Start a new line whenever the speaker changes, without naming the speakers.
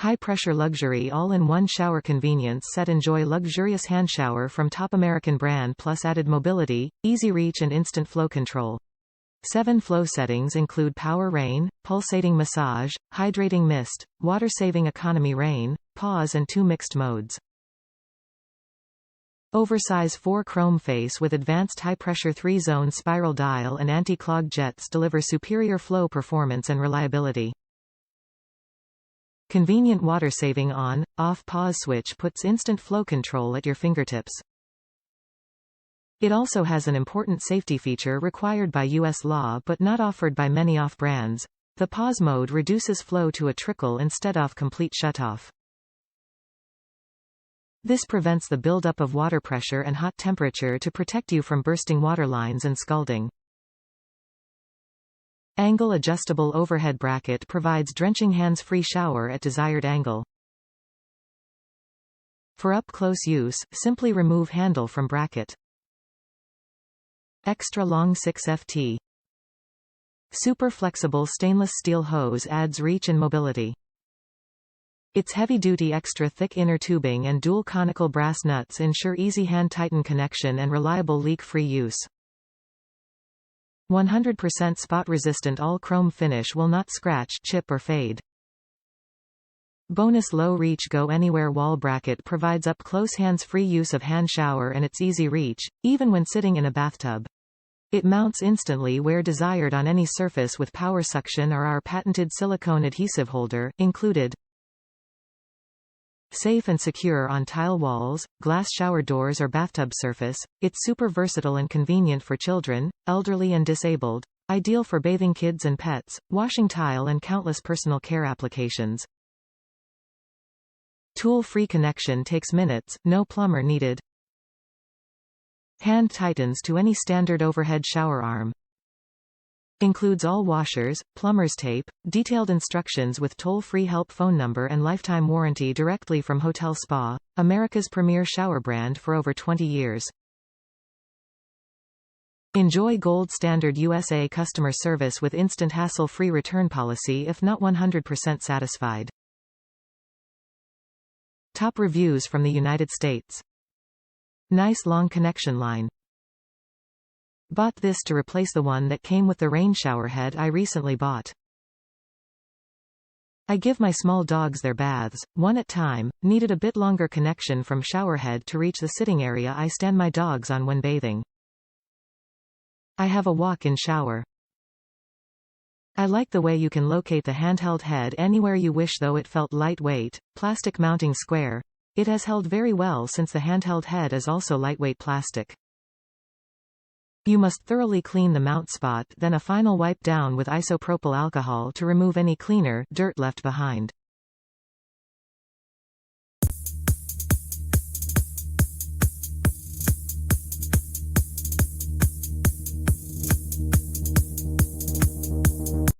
High-pressure luxury all-in-one shower convenience set. Enjoy luxurious hand shower from top American brand plus added mobility, easy reach and instant flow control. 7 flow settings include Power Rain, Pulsating Massage, Hydrating Mist, Water-Saving Economy Rain, Pause and 2 mixed modes. Oversize 4 chrome face with advanced high-pressure 3-zone spiral dial and anti-clog jets deliver superior flow performance and reliability. Convenient water-saving on, off pause switch puts instant flow control at your fingertips. It also has an important safety feature required by U.S. law but not offered by many off-brands. The pause mode reduces flow to a trickle instead of complete shutoff. This prevents the buildup of water pressure and hot temperature to protect you from bursting water lines and scalding. Angle adjustable overhead bracket provides drenching hands-free shower at desired angle. For up-close use, simply remove handle from bracket. Extra long 6ft. Super flexible stainless steel hose adds reach and mobility. Its heavy-duty extra-thick inner tubing and dual conical brass nuts ensure easy hand-tighten connection and reliable leak-free use. 100% spot-resistant all-chrome finish will not scratch, chip or fade. Bonus low-reach go-anywhere wall bracket provides up-close hands-free use of hand shower and its easy reach, even when sitting in a bathtub. It mounts instantly where desired on any surface with power suction or our patented silicone adhesive holder, included. Safe and secure on tile walls, glass shower doors or bathtub surface, it's super versatile and convenient for children, elderly and disabled, ideal for bathing kids and pets, washing tile and countless personal care applications. Tool-free connection takes minutes, no plumber needed. Hand tightens to any standard overhead shower arm. Includes all washers, plumber's tape, detailed instructions with toll-free help phone number and lifetime warranty directly from HotelSpa, America's premier shower brand for over 20 years. Enjoy gold standard USA customer service with instant hassle-free return policy if not 100% satisfied. Top reviews from the United States. Nice long connection line. Bought this to replace the one that came with the rain shower head I recently bought. I give my small dogs their baths, one at a time, needed a bit longer connection from shower head to reach the sitting area I stand my dogs on when bathing. I have a walk-in shower. I like the way you can locate the handheld head anywhere you wish though it felt lightweight, plastic mounting square. It has held very well since the handheld head is also lightweight plastic. You must thoroughly clean the mount spot then a final wipe down with isopropyl alcohol to remove any cleaner, dirt left behind.